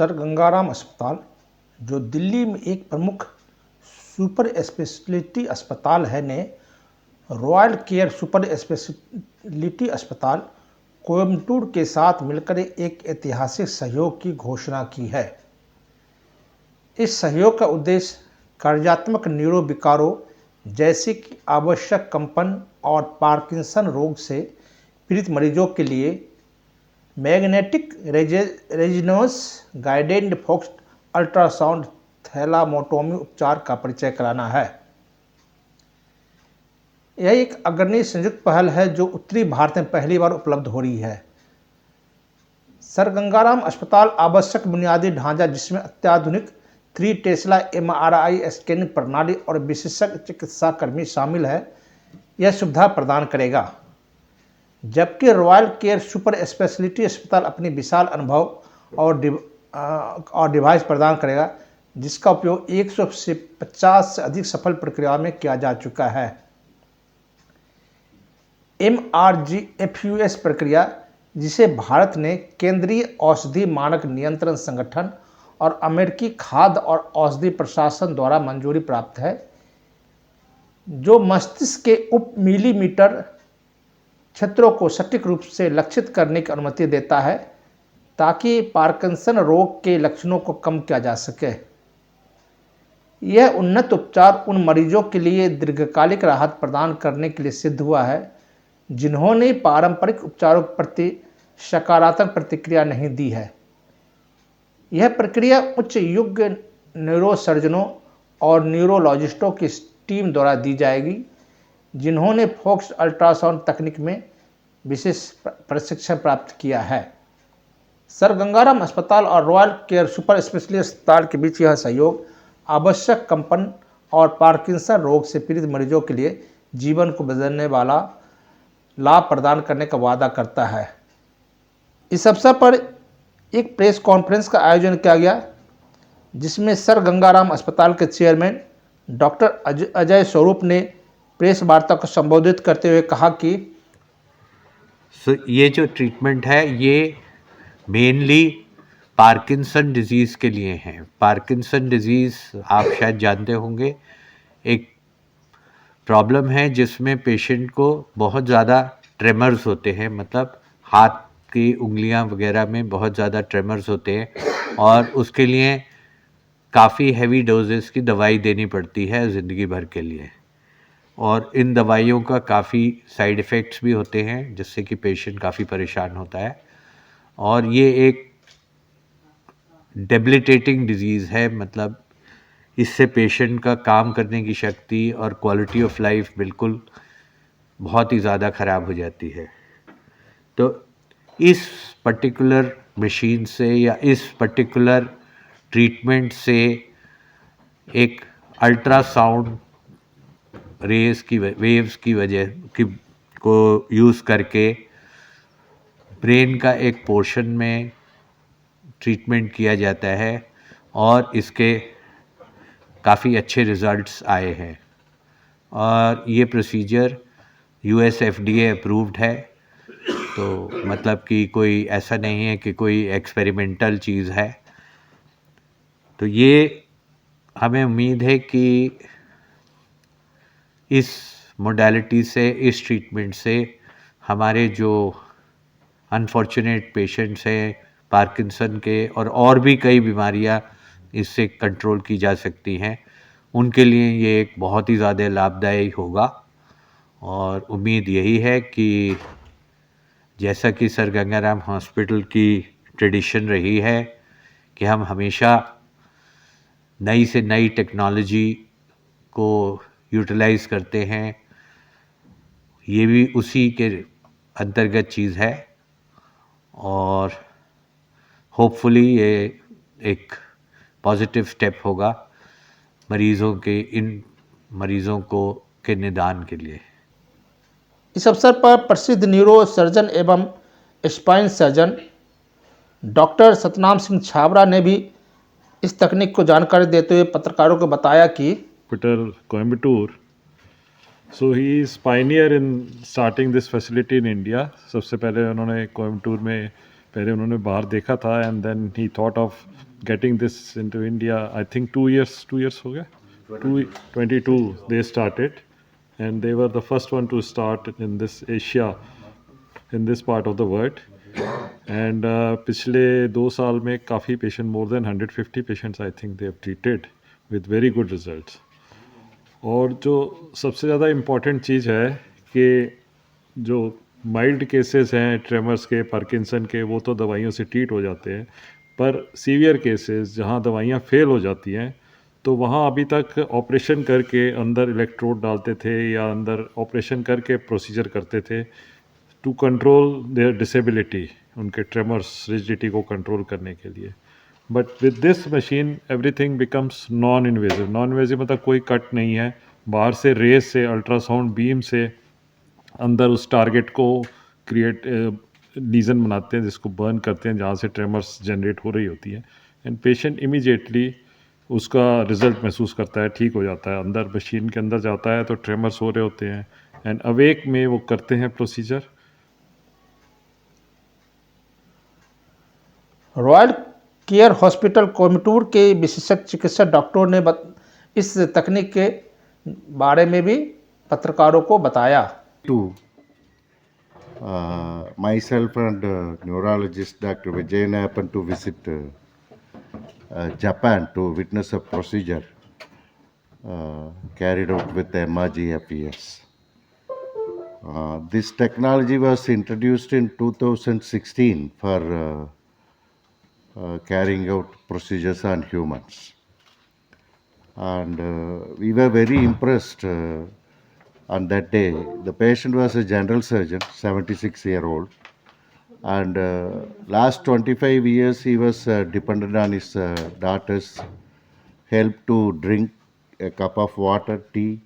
Sir Gangaram अस्पताल, जो दिल्ली में एक प्रमुख सुपर स्पेशलिटी अस्पताल है, ने रॉयल केयर सुपर स्पेशलिटी अस्पताल कोयम्बटूर के साथ मिलकर एक ऐतिहासिक सहयोग की घोषणा की है। इस सहयोग का उद्देश्य कार्यात्मक न्यूरोविकारों जैसे कि आवश्यक कंपन और पार्किंसन रोग से पीड़ित मरीजों के लिए magnetic resonance guided focused ultrasound thalamotomy उपचार का परिचय कराना है। यह एक अग्रणी संयुक्त पहल है जो उत्तरी भारत में पहली बार उपलब्ध हो रही है। सर गंगाराम अस्पताल आवश्यक बुनियादी ढांचा, जिसमें अत्याधुनिक 3 टेस्ला MRI स्कैनिंग प्रणाली और विशेषज्ञ चिकित्सा कर्मी शामिल है, यह सुविधा प्रदान करेगा। जबकि रॉयल केयर सुपर स्पेशलिटी अस्पताल अपनी विशाल अनुभव और डिवाइस प्रदान करेगा, जिसका उपयोग 150 से अधिक सफल प्रक्रियाओं में किया जा चुका है। MRGFUS प्रक्रिया, जिसे भारत ने केंद्रीय औषधि मानक नियंत्रण संगठन और अमेरिकी खाद्य और औषधि प्रशासन द्वारा मंजूरी प्राप्त है, जो मस्तिष्क के उप मिलीमीटर क्षेत्रों को सटीक रूप से लक्षित करने की अनुमति देता है, ताकि पार्किंसन रोग के लक्षणों को कम किया जा सके। यह उन्नत उपचार उन मरीजों के लिए दीर्घकालिक राहत प्रदान करने के लिए सिद्ध हुआ है, जिन्होंने पारंपरिक उपचारों के प्रति सकारात्मक प्रतिक्रिया नहीं दी है। यह प्रक्रिया उच्च योग्य न्यूरोसर्जनों और न्यूरोलॉजिस्टों की टीम द्वारा दी जाएगी, जिन्होंने फोकस्ड अल्ट्रासाउंड तकनीक में विशेष प्रशिक्षण प्राप्त किया है। सर गंगाराम अस्पताल और रॉयल केयर सुपर स्पेशलिटी अस्पताल के बीच यह सहयोग आवश्यक कंपन और पार्किंसन रोग से पीड़ित मरीजों के लिए जीवन को बदलने वाला लाभ प्रदान करने का वादा करता है। इस अवसर पर एक प्रेस कॉन्फ्रेंस का आयोजन किया गया, जिसमें सर गंगाराम अस्पताल के चेयरमैन डॉक्टर अजय स्वरूप ने प्रेस वार्ता को संबोधित करते हुए कहा कि ये जो ट्रीटमेंट है ये मेनली पार्किंसन डिजीज़ के लिए है। पार्किंसन डिजीज़ आप शायद जानते होंगे, एक प्रॉब्लम है जिसमें पेशेंट को बहुत ज़्यादा ट्रेमर्स होते हैं, मतलब हाथ की उंगलियां वगैरह में बहुत ज़्यादा ट्रेमर्स होते हैं और उसके लिए काफ़ी हैवी डोजेस की दवाई देनी पड़ती है ज़िंदगी भर के लिए, और इन दवाइयों का काफ़ी साइड इफ़ेक्ट्स भी होते हैं, जिससे कि पेशेंट काफ़ी परेशान होता है। और ये एक डेबिलिटेटिंग डिजीज़ है, मतलब इससे पेशेंट का काम करने की शक्ति और क्वालिटी ऑफ लाइफ बिल्कुल बहुत ही ज़्यादा ख़राब हो जाती है। तो इस पर्टिकुलर मशीन से या इस पर्टिकुलर ट्रीटमेंट से एक अल्ट्रासाउंड रेस की वेव्स की वजह की को यूज़ करके ब्रेन का एक पोर्शन में ट्रीटमेंट किया जाता है और इसके काफ़ी अच्छे रिज़ल्ट्स आए हैं। और ये प्रोसीजर US FDA अप्रूव्ड है, तो मतलब कि कोई ऐसा नहीं है कि कोई एक्सपेरिमेंटल चीज़ है। तो ये हमें उम्मीद है कि इस मोडालिटी से, इस ट्रीटमेंट से हमारे जो अनफॉर्चुनेट पेशेंट्स हैं पार्किंसन के, और भी कई बीमारियां इससे कंट्रोल की जा सकती हैं, उनके लिए ये एक बहुत ही ज़्यादा लाभदायी होगा। और उम्मीद यही है कि जैसा कि सर गंगाराम हॉस्पिटल की ट्रेडिशन रही है कि हम हमेशा नई से नई टेक्नोलॉजी को यूटिलाइज़ करते हैं, ये भी उसी के अंतर्गत चीज़ है। और होपफुली ये एक पॉजिटिव स्टेप होगा इन मरीज़ों को के निदान के लिए। इस अवसर पर प्रसिद्ध न्यूरो सर्जन एवं spine surgeon doctor Satnam Singh Chhabra ने भी इस तकनीक को जानकारी देते हुए पत्रकारों को बताया कि Coimbatore, so he is pioneer in starting this facility in India. सबसे पहले उन्होंने कोयम्बटूर में पहले उन्होंने बाहर देखा था and then he thought of getting this into India. I think 2 years हो गया. 22 they started, and they were the first one to start in this Asia, in this part of the world. And पिछले 2 साल में काफ़ी patient, more than 150 patients I think they have treated with very good results. और जो सबसे ज़्यादा important चीज़ है कि जो माइल्ड केसेस हैं ट्रेमर्स के, पार्किंसन के, वो तो दवाइयों से ट्रीट हो जाते हैं. पर सीवियर केसेस जहाँ दवाइयाँ फेल हो जाती हैं, तो वहाँ अभी तक ऑपरेशन करके अंदर इलेक्ट्रोड डालते थे या अंदर ऑपरेशन करके प्रोसीजर करते थे टू कंट्रोल देयर डिसेबिलिटी, उनके ट्रेमर्स, रिजिडिटी को कंट्रोल करने के लिए. But with this machine everything becomes non invasive. Non invasive मतलब कोई कट नहीं है, बाहर से रेस से, अल्ट्रासाउंड बीम से अंदर उस टारगेट को क्रिएट लीजन बनाते हैं, जिसको बर्न करते हैं जहाँ से ट्रेमर्स जनरेट हो रही होती है, एंड पेशेंट इमीडिएटली उसका रिजल्ट महसूस करता है, ठीक हो जाता है. अंदर मशीन के अंदर जाता है तो ट्रेमर्स हो रहे होते हैं, एंड अवेक में वो करते हैं procedure. Royal care hospital Coimbatore के विशेषज्ञ चिकित्सक डॉक्टरों ने इस तकनीक के बारे में भी पत्रकारों को बताया. To myself and neurologist Dr. Vijayan happened to visit Japan to witness a procedure carried out with MRG FES. This technology was introduced in 2016 for carrying out procedures on humans. And we were very impressed on that day. The patient was a general surgeon, 76-year-old. And last 25 years he was dependent on his daughter's help to drink a cup of water, tea,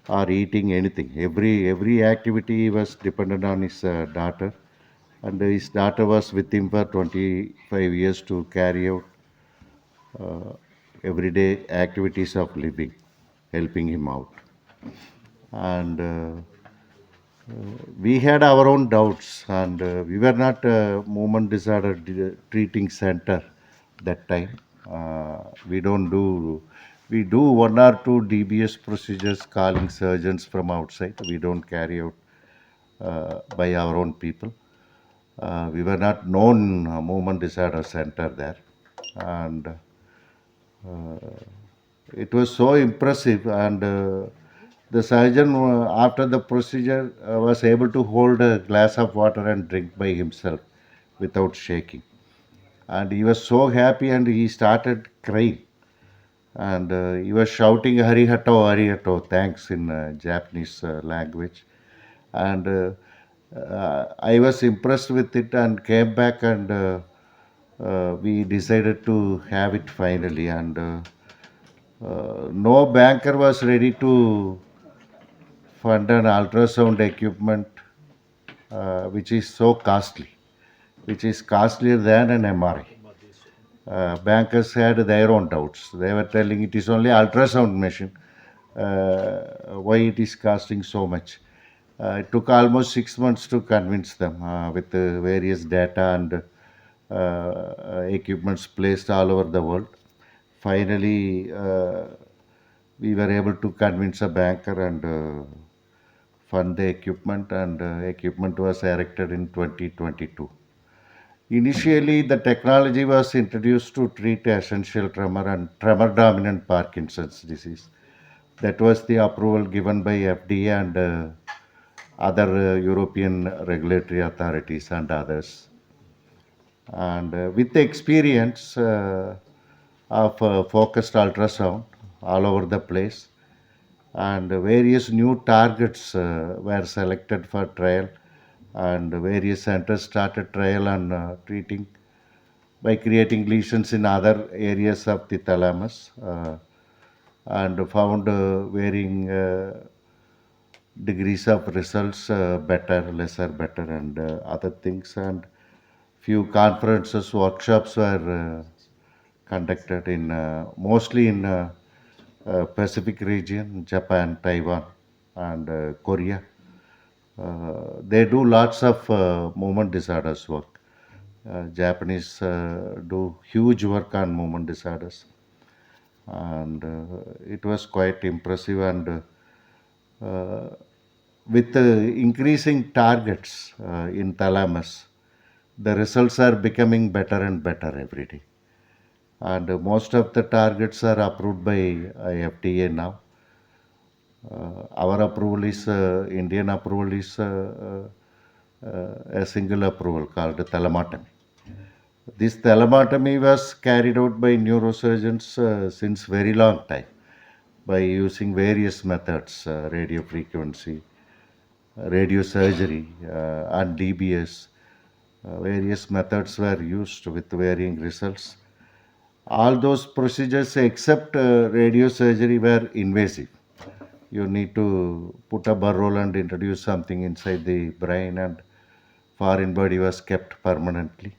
or eating anything. Every activity he was dependent on his daughter, and his daughter was with him for 25 years to carry out everyday activities of living, helping him out. And we had our own doubts, and we were not a movement disorder treating center that time. We do one or two DBS procedures calling surgeons from outside. We don't carry out by our own people. We were not known movement disorder center there, and it was so impressive. And the surgeon, after the procedure, was able to hold a glass of water and drink by himself without shaking. And he was so happy, and he started crying. And he was shouting, Harihato, Harihato, thanks in Japanese language. And I was impressed with it and came back, and we decided to have it finally. And no banker was ready to fund an ultrasound equipment which is so costly, which is costlier than an MRI. Bankers had their own doubts. They were telling it is only ultrasound machine. Why it is costing so much? It took almost 6 months to convince them with various data and equipments placed all over the world. Finally, we were able to convince a banker and fund the equipment, and equipment was erected in 2022. Initially, the technology was introduced to treat essential tremor and tremor-dominant Parkinson's disease. That was the approval given by FDA and other European regulatory authorities and others. And with the experience of focused ultrasound all over the place, and various new targets were selected for trial, and various centers started trial on treating by creating lesions in other areas of the thalamus, and found varying degrees of results, better, lesser, better, and other things. And few conferences, workshops were conducted in mostly in Pacific region, Japan, Taiwan, and Korea. They do lots of movement disorders work. Japanese do huge work on movement disorders, and it was quite impressive. And with increasing targets in thalamus, the results are becoming better and better every day. And most of the targets are approved by FDA now. Our approval is Indian approval is a single approval called thalamotomy. This thalamotomy was carried out by neurosurgeons since very long time by using various methods, radio frequency, radiosurgery, and DBS. Various methods were used with varying results. All those procedures except radiosurgery were invasive. You need to put a burr hole and introduce something inside the brain, and foreign body was kept permanently.